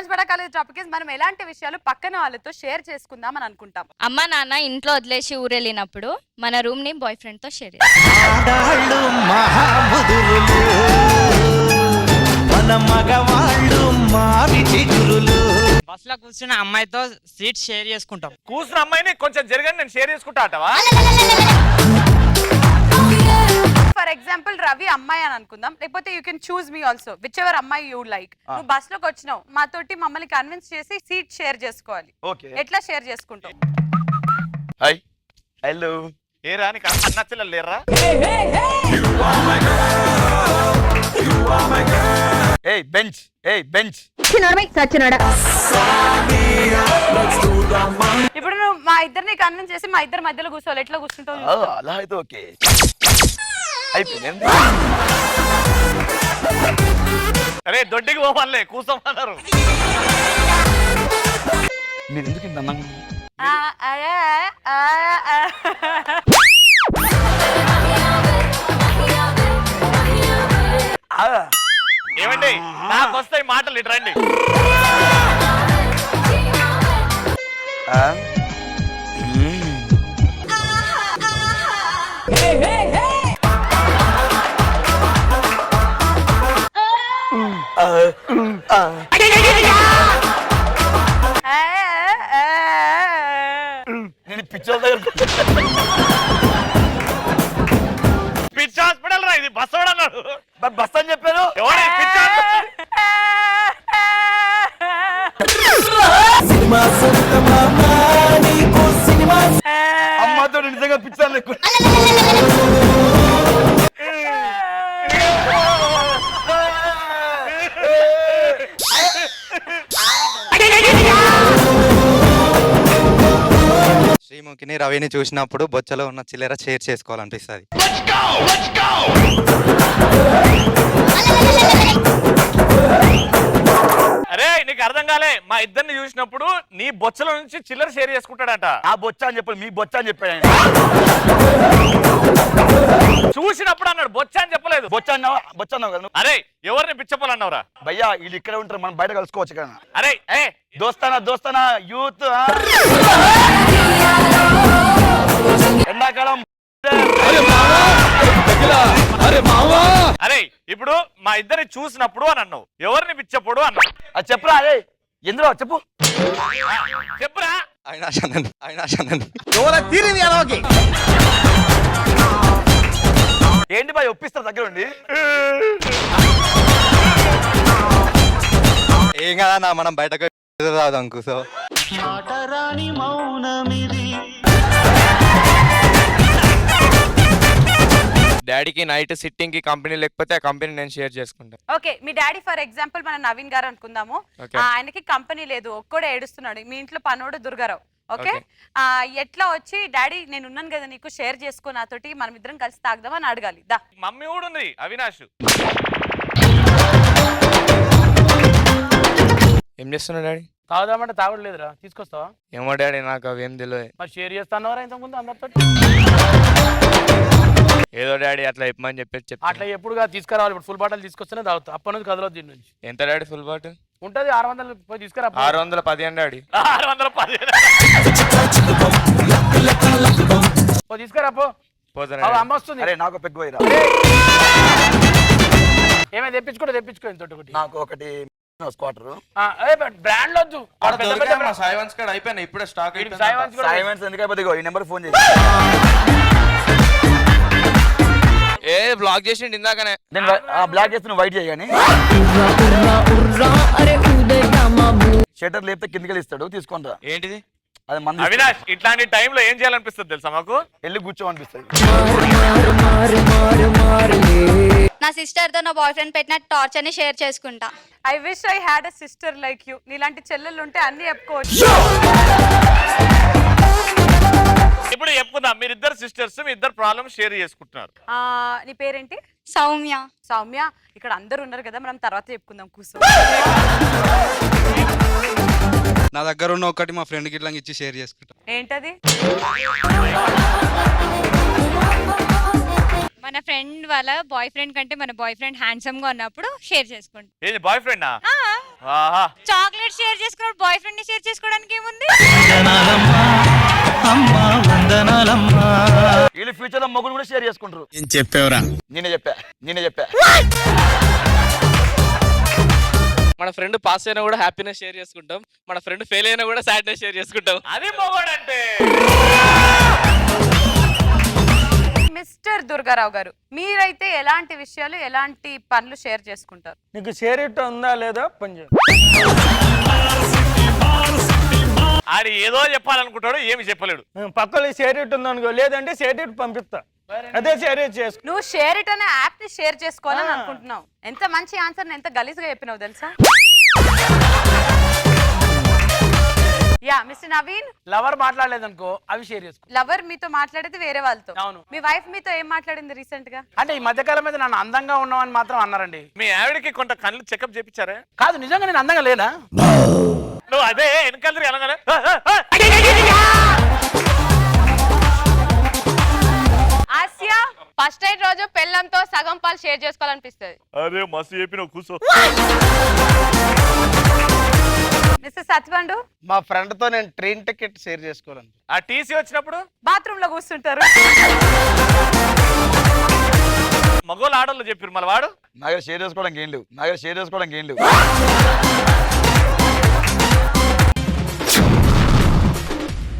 పంచబడ college topic మనం ఎలాంటి విషయాలు పక్కన వాళ్ళతో షేర్ చేసుకుందాం అని అనుకుంటాం. అమ్మ నాన్న ఇంట్లో వదిలేసి ఊరెళ్ళినప్పుడు మన రూమ్ ని బాయ్ ఫ్రెండ్ తో షేర్ బస్ లో కూర్చున్న అమ్మాయితో సీట్ షేర్ చేసుకుంటాం. కూర్చున్న అమ్మాయిని కొంచెం జరగని నేను షేర్ చేసుకుంటా అంటావా? ఫర్ ఎగ్జాంపుల్ రవి అమ్మాయి అని అనుకుందాం, లేకపోతే you can choose me also which ever అమ్మాయి యూ లైక్. నువ్వు బస్ లోకి వచ్చినావు, మాతోటి మమ్మల్ని కన్విన్స్ చేసి సీట్ షేర్ చేసుకోవాలి. ఎట్లా షేర్ చేసుకుంటావు? హాయ్ హలో ఏరా నీకు అన్న చెల్లెలు లేరా? ఏయ్ బెంచ్ ఇప్పుడు నువ్వు మా ఇద్దరిని కన్విన్స్ చేసి మా ఇద్దరి మధ్యలో కూర్చోవాలి. ఎట్లా కూర్చుంటావు? అలా అయితే ఓకే అయిపోయింది. అరే దొడ్డికి పోవాలే కూర్చోమన్నారు. మీరు ఎందుకు ఇంత అందంగా ఏమండి నాకు వస్తాయి మాటలు ఇటు రండి. నేను పిచ్చోళ్ళ దగ్గర పిచ్చి హాస్పిటల్ రా ఇది. బస్ అన్నాడు, బస్ అని చెప్పాను. అమ్మతో నిజంగా పిచ్చాను ఎక్కువ. శ్రీముఖిని రవిని చూసినప్పుడు బొచ్చలో ఉన్న చిల్లర షేర్ చేసుకోవాలనిపిస్తుంది. అరే నీకు అర్థం కాలే, మా ఇద్దరిని చూసినప్పుడు నీ బొచ్చలో నుంచి చిల్లర షేర్ చేసుకుంటాడట. ఆ బొచ్చ అని చెప్పాడు, మీ బొచ్చ అని చెప్పాడు. చూసినప్పుడు అన్నాడు, బొచ్చ అని చెప్పలేదు. బొచ్చ అన్నావు కదా. అరే ఎవరిని పిచ్చపోలన్నావురా? భయ్యా వీళ్ళు ఇక్కడే ఉంటారు, మనం బయట కలుసుకోవచ్చు కదా. అరే ఏ దోస్తానా యూత్ ఎండాకాలం. అరే ఇప్పుడు మా ఇద్దరిని చూసినప్పుడు అని అన్నావు, ఎవరిని పిచ్చపోడు అన్నావు. అది చెప్పురా. అదే ఎందులో చెప్పు, చెప్పురా. ఏంటి బాయ్ ఒప్పిస్తారు దగ్గర ఉండి? ఏం కదా మనం బయటకు రాదాం కూసో. డాడీకి నైట్ సిట్టింగ్ కి కంపెనీ లేకపోతే ఆ కంపెనీ నేను షేర్ చేసుకుంటాను. Okay me daddy for example మన నవీన్ గారు అనుకుందాము, ఆయనకి కంపెనీ లేదు, ఒక్కడే ఏడుస్తున్నాడు. మీ ఇంట్లో పనోడు దుర్గారావు. ఓకే ఎట్లా వచ్చి డాడీ నేను ఉన్నాను కదా నీకు షేర్ చేసుకో నాతోటి, మనం ఇద్దరం కలిసి తాగుదామని అడగాలి. దా మమ్మీ కూడా ఉంది అవినాష్. ఏం చేస్తున్నావు డాడీ? తాగుదామంటే తాగలేదురా, తీసుకొస్తావా? ఏమో డాడీ నాకు అవేం తెలియదు. మరి షేర్ చేస్తానవరా ఇంతకుముందు అందరితో? ఏదో డాడీ అట్లా ఇప్పమని చెప్పేసి అట్లా ఎప్పుడుగా తీసుకురావాలి. ఇప్పుడు ఫుల్ బాటిల్ తీసుకొస్తేనే తాగుతా, అప్పటి నుంచి కదలదు దీని నుంచి. ఎంత డాడీ ఫుల్ బాటిల్? ఉంటది 600 పోయి తీసుకురా. 610 డాడీ. 610 తీసుకురా పో. అమ్మ వస్తుంది. అరే నాకు పెగ్గు పోయిరా. ఏమైనా తెప్పించుకో ఇంత ఒకటి. నాకు ఒకటి స్క్వాటర్ బ్రాండ్ వద్దు. అయిపోయినా ఇప్పుడే స్టాక్ ఎందుకు అయిపోతే ఈ నెంబర్ ఫోన్ చేసి ఏ బ్లాక్ చేసిండు ఇందాకనే. నేను బ్లాక్ చేస్తే వైట్ చేయగాని షటర్ లేపితే కిందకి ఇస్తాడు, తీసుకుంటా. ఏంటిది అది మంది. అవినాష్ ఇట్లాంటి టైంలో ఏం చేయాలనిపిస్తుంది తెలుసా మాకు? వెళ్ళి కూర్చోమనిపిస్తుంది. నా సిస్టర్ తో నా బాయ్ ఫ్రెండ్ పెట్టిన టార్చర్ ని షేర్ చేసుకుంటా. I wish I had a sister like you. నీలాంటి చెల్లెళ్ళు ఉంటే అన్ని చెప్పుకోవచ్చు. ఇప్పుడు చెప్పుకుందాం, మీరిద్దరు సిస్టర్స్, మీ ఇద్దరు ప్రాబ్లమ్ షేర్ చేసుకుంటున్నారు. నీ పేరేంటి? సౌమ్య. సౌమ్య ఇక్కడ అందరు ఉన్నారు కదా, మనం తర్వాత చెప్పుకుందాం కూర్చో. నా దగ్గర ఉన్న ఒకటి మా ఫ్రెండ్ కి ఇట్లా ఇచ్చి షేర్ చేసుకుంటా. ఏంటది? మన ఫ్రెండ్ వాళ్ళ బాయ్ ఫ్రెండ్ కంటే మన బాయ్ ఫ్రెండ్ హ్యాండ్సమ్ గా ఉన్నప్పుడు షేర్ చేసుకుంటాం. ఏంది బాయ్ ఫ్రెండ్ ఆహా చాక్లెట్ షేర్ చేసుకున్నప్పుడు బాయ్ ఫ్రెండ్ ని షేర్ చేసుకోవడానికి ఏముంది? వీళ్ళు ఫ్యూచర్ లో మొగుడు కూడా షేర్ చేసుకుంటారు. చెప్పేవరా? నేనే చెప్పా మన ఫ్రెండ్ పాస్ అయినా కూడా హ్యాపీనెస్ షేర్ చేసుకుంటాం, మన ఫ్రెండ్ ఫెయిల్ అయినా కూడా సాడ్నెస్ షేర్ చేసుకుంటాం. అది మొగుడంటే. మిస్టర్ దుర్గారావు గారు, మీరైతే ఎలాంటి విషయాలు ఎలాంటి పనులు షేర్ చేసుకుంటారు? నీకు షేర్ ఇట్ ఉందా లేదా పని ఆడి ఏదో చెప్పాలనుకుంటాడు, ఏమి చెప్పలేడు. పక్కన షేర్ ఇట్ ఉందనుకో, లేదంటే షేర్ ఇట్ పంపిస్తా, అదే షేర్ ఇట్ చేసుకో. నువ్వు షేర్ ఇట్ అనే యాప్ ని షేర్ చేసుకోవాలని అనుకుంటున్నావు. ఎంత మంచి ఆన్సర్, ఎంత గలీజ్గా చెప్పినావు తెలుసా? యా మిస్టర్ నవీన్, లవర్ మాట్లాడలేదనుకో అవి షేర్ చేసుకో. లవర్ మీతో మాట్లాడేది వేరే వాళ్ళతో. అవును. మీ వైఫ్ మీతో ఏం మాట్లాడింది రీసెంట్ గా? అంటే ఈ మధ్యకాలం మీద నన్ను అందంగా ఉన్నామని మాత్రం అన్నారండి. మీ ఆవిడకి కొంత కళ్ళు చెకప్ చేపించారా? కాదు, నిజంగా నేను అందంగా లేనా? నువ్వు అదే వెనకాల అనగానే ఆసియా, ఫస్ట్ నైట్ రోజు పెళ్ళంతో సగం పాలు షేర్ చేసుకోవాలనిపిస్తుంది. అరే మస్తు చెప్పిన కూర్చో. మిస్టర్ సత్యవండు, మా ఫ్రెండ్ తో నేను ట్రైన్ టికెట్ షేర్ చేసుకోవాలని. ఆ టీసీ వచ్చినప్పుడు బాత్రూమ్ లో కూర్చుంటారు. మగోళ్ళు ఆడోళ్ళు చెప్పారు మళ్ళీ వాడు. నా దగ్గర షేర్ చేసుకోవడానికి ఏం లేవు.